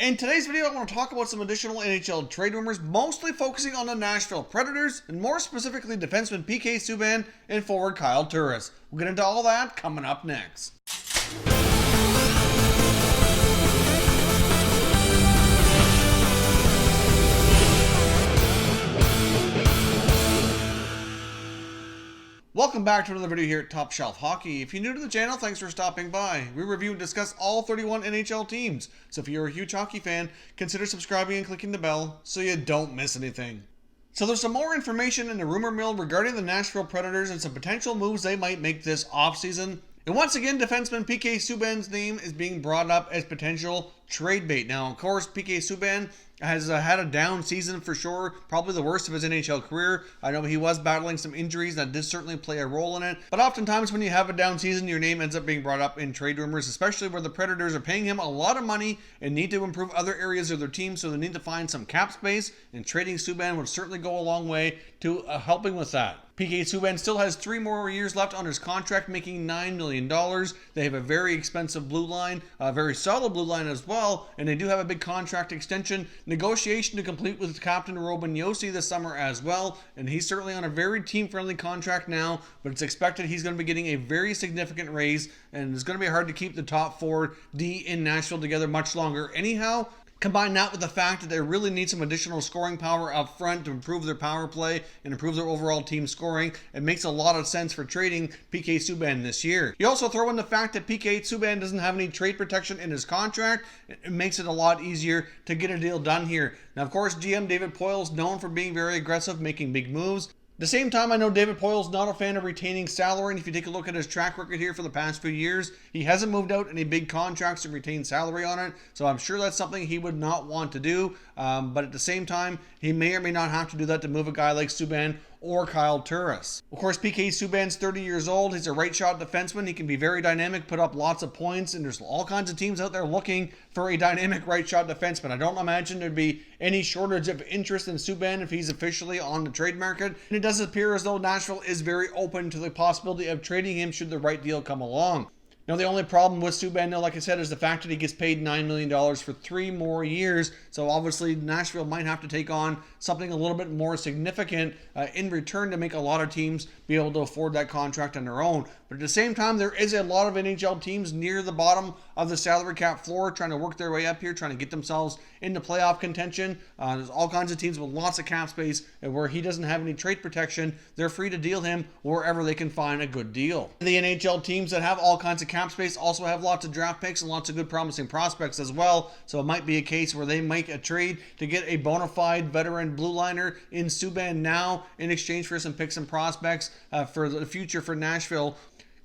In today's video, I want to talk about some additional NHL trade rumors, mostly focusing on the Nashville Predators, and more specifically defenseman PK Subban and forward Kyle Turris. We'll get into all that coming up next. Welcome back to another video here at Top Shelf Hockey. If you're new to the channel, thanks for stopping by. We review and discuss all 31 NHL teams, so if you're a huge hockey fan, consider subscribing and clicking the bell so you don't miss anything. So there's some more information in the rumor mill regarding the Nashville Predators and some potential moves they might make this offseason. And once again, defenseman PK Subban's name is being brought up as potential trade bait. Now, of course, PK Subban has had a down season for sure, probably the worst of his NHL career. I know he was battling some injuries that did certainly play a role in it, but oftentimes when you have a down season, your name ends up being brought up in trade rumors, especially where the Predators are paying him a lot of money and need to improve other areas of their team, so they need to find some cap space, and trading Subban would certainly go a long way to helping with that. PK Subban still has 3 more years left on his contract, making $9 million. They have a very expensive blue line, a very solid blue line as well, and they do have a big contract extension negotiation to complete with Captain Robin Josi this summer as well, and he's certainly on a very team-friendly contract now, but it's expected he's going to be getting a very significant raise, and it's going to be hard to keep the top 4D in Nashville together much longer anyhow. Combine that with the fact that they really need some additional scoring power up front to improve their power play and improve their overall team scoring. It makes a lot of sense for trading PK Subban this year. You also throw in the fact that PK Subban doesn't have any trade protection in his contract. It makes it a lot easier to get a deal done here. Now, of course, GM David Poile is known for being very aggressive, making big moves. At the same time, I know David Poile's not a fan of retaining salary, and if you take a look at his track record here for the past few years, he hasn't moved out any big contracts and retained salary on it, so I'm sure that's something he would not want to do, but at the same time, he may or may not have to do that to move a guy like Subban or Kyle Turris. Of course, PK Subban's 30 years old. He's a right-shot defenseman. He can be very dynamic, put up lots of points, and there's all kinds of teams out there looking for a dynamic right-shot defenseman. I don't imagine there'd be any shortage of interest in Subban if he's officially on the trade market, and it does appear as though Nashville is very open to the possibility of trading him should the right deal come along. Now, the only problem with Subban, though, like I said, is the fact that he gets paid $9 million for 3 more years. So obviously, Nashville might have to take on something a little bit more significant in return to make a lot of teams be able to afford that contract on their own. But at the same time, there is a lot of NHL teams near the bottom of the salary cap floor trying to work their way up here, trying to get themselves into playoff contention. There's all kinds of teams with lots of cap space, and where he doesn't have any trade protection, they're free to deal him wherever they can find a good deal. The NHL teams that have all kinds of cap space also have lots of draft picks and lots of good promising prospects as well, so it might be a case where they make a trade to get a bona fide veteran blue liner in Subban now in exchange for some picks and prospects for the future for Nashville.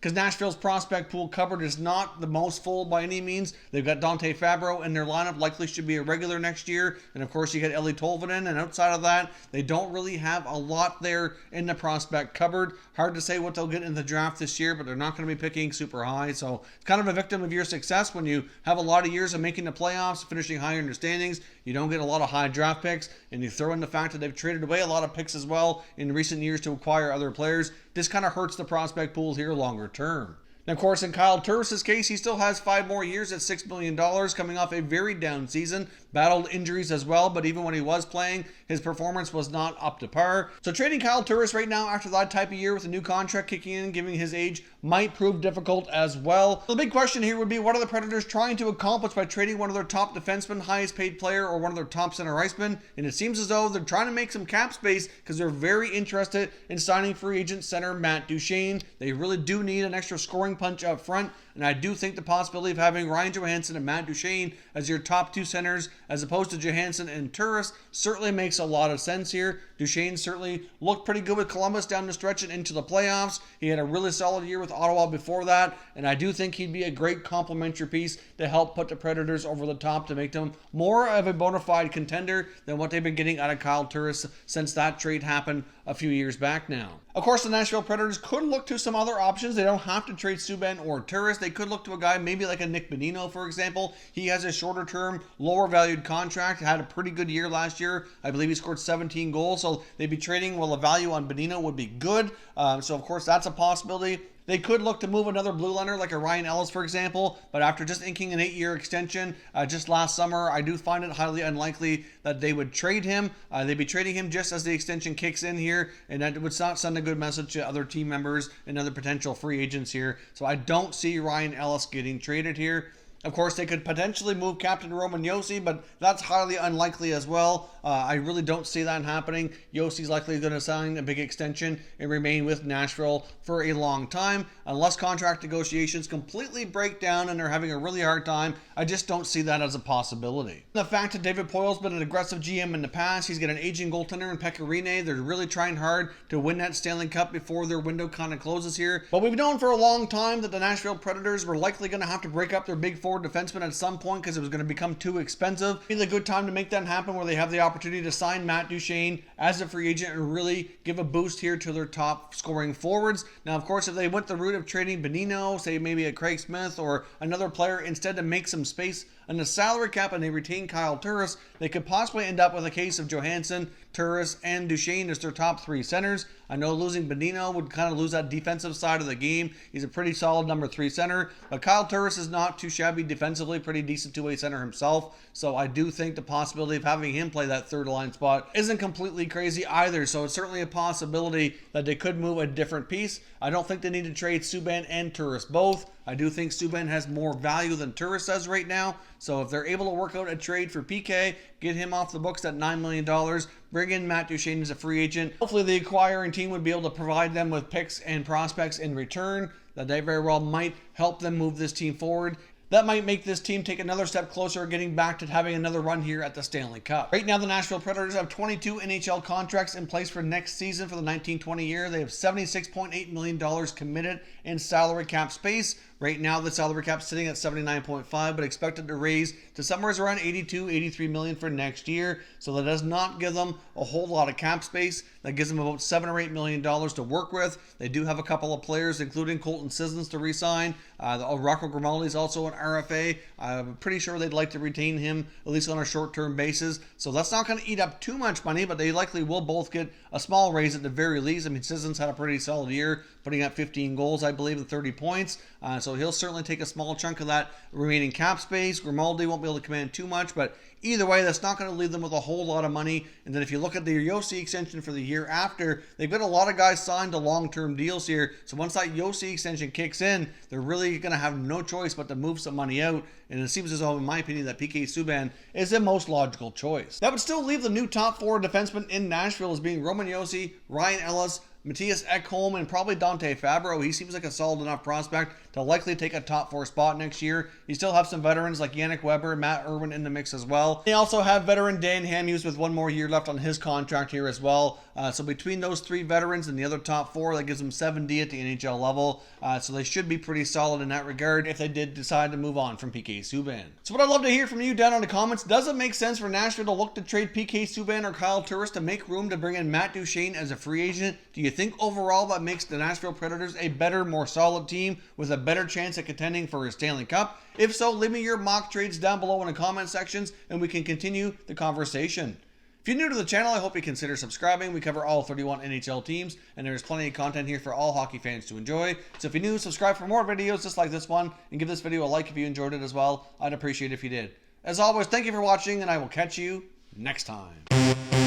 Because Nashville's prospect pool cupboard is not the most full by any means. They've got Dante Fabro in their lineup, likely should be a regular next year. And of course, you got Eeli Tolvanen. And outside of that, they don't really have a lot there in the prospect cupboard. Hard to say what they'll get in the draft this year, but they're not going to be picking super high. So it's kind of a victim of your success when you have a lot of years of making the playoffs, finishing higher in the standings. You don't get a lot of high draft picks, and you throw in the fact that they've traded away a lot of picks as well in recent years to acquire other players. This kind of hurts the prospect pool here longer term. Now, of course, in Kyle Turris' case, he still has 5 more years at $6 million, coming off a very down season, battled injuries as well, but even when he was playing, his performance was not up to par. So trading Kyle Turris right now after that type of year with a new contract kicking in, given his age, might prove difficult as well. The big question here would be, what are the Predators trying to accomplish by trading one of their top defensemen, highest paid player, or one of their top center icemen? And it seems as though they're trying to make some cap space because they're very interested in signing free agent center Matt Duchene. They really do need an extra scoring punch up front, and I do think the possibility of having Ryan Johansson and Matt Duchene as your top 2 centers as opposed to Johansson and Turris certainly makes a lot of sense here. Duchene certainly looked pretty good with Columbus down the stretch and into the playoffs. He had a really solid year with Ottawa before that, and I do think he'd be a great complementary piece to help put the Predators over the top to make them more of a bona fide contender than what they've been getting out of Kyle Turris since that trade happened a few years back now. Of course, the Nashville Predators could look to some other options. They don't have to trade Subban or Turris. They could look to a guy maybe like a Nick Bonino, for example. He has a shorter term, lower valued contract, had a pretty good year last year. I believe he scored 17 goals, so they'd be trading, well, the value on Bonino would be good. So, of course, that's a possibility. They could look to move another blue liner like a Ryan Ellis, for example, but after just inking an 8-year extension just last summer, I do find it highly unlikely that they would trade him. They'd be trading him just as the extension kicks in here, and that would not send a good message to other team members and other potential free agents here. So I don't see Ryan Ellis getting traded here. Of course, they could potentially move Captain Roman Josi, but that's highly unlikely as well. I really don't see that happening. Yossi's likely going to sign a big extension and remain with Nashville for a long time. Unless contract negotiations completely break down and they're having a really hard time, I just don't see that as a possibility. The fact that David Poile's been an aggressive GM in the past, he's got an aging goaltender in Pekka Rinne. They're really trying hard to win that Stanley Cup before their window kind of closes here. But we've known for a long time that the Nashville Predators were likely going to have to break up their big forward defenseman at some point because it was going to become too expensive. It's a good time to make that happen where they have the opportunity to sign Matt Duchene as a free agent and really give a boost here to their top scoring forwards. Now, of course, if they went the route of trading Bonino, say maybe a Craig Smith or another player instead to make some space on the salary cap and they retain Kyle Turris, they could possibly end up with a case of Johansson, Turris, and Duchene as their top 3 centers. I know losing Bonino would kind of lose that defensive side of the game. He's a pretty solid number 3 center, but Kyle Turris is not too shabby defensively, pretty decent two-way center himself. So I do think the possibility of having him play that third line spot isn't completely crazy either. So it's certainly a possibility that they could move a different piece. I don't think they need to trade Subban and Turris both. I do think Subban has more value than Turris does right now. So if they're able to work out a trade for PK, get him off the books at $9 million, bring in Matt Duchene as a free agent. Hopefully the acquiring team would be able to provide them with picks and prospects in return that they very well might help them move this team forward. That might make this team take another step closer getting back to having another run here at the Stanley Cup. Right now, the Nashville Predators have 22 NHL contracts in place for next season for the 1920 year. They have $76.8 million committed in salary cap space. Right now, the salary cap sitting at 79.5, but expected to raise to somewhere around 82, 83 million for next year. So that does not give them a whole lot of cap space. That gives them about $7 or $8 million to work with. They do have a couple of players, including Colton Sissons, to re-sign. Rocco Grimaldi is also an RFA. I'm pretty sure they'd like to retain him, at least on a short-term basis. So that's not going to eat up too much money, but they likely will both get a small raise at the very least. I mean, Sissons had a pretty solid year, putting up 15 goals, I believe, and 30 points. So he'll certainly take a small chunk of that remaining cap space. Grimaldi won't be able to command too much, but either way, that's not going to leave them with a whole lot of money. And then if you look at the Josi extension for the year after, they've got a lot of guys signed to long-term deals here. So once that Josi extension kicks in, they're really going to have no choice but to move some money out. And it seems as though, in my opinion, that PK Subban is the most logical choice. That would still leave the new top 4 defensemen in Nashville as being Roman Josi, Ryan Ellis, Matthias Ekholm, and probably Dante Fabro. He seems like a solid enough prospect to likely take a top 4 spot next year. You still have some veterans like Yannick Weber and Matt Irwin in the mix as well. They also have veteran Dan Hamhuis with one more year left on his contract here as well. So between those 3 veterans and the other top 4, that gives them 7D at the NHL level. So they should be pretty solid in that regard if they did decide to move on from PK Subban. So what I'd love to hear from you down in the comments, does it make sense for Nashville to look to trade PK Subban or Kyle Turris to make room to bring in Matt Duchene as a free agent? Do you think overall that makes the Nashville Predators a better, more solid team with a better chance at contending for a Stanley Cup? If so, leave me your mock trades down below in the comment sections and we can continue the conversation. If you're new to the channel, I hope you consider subscribing. We cover all 31 NHL teams, and there's plenty of content here for all hockey fans to enjoy. So if you're new, subscribe for more videos just like this one, and give this video a like if you enjoyed it as well. I'd appreciate it if you did. As always, thank you for watching, and I will catch you next time.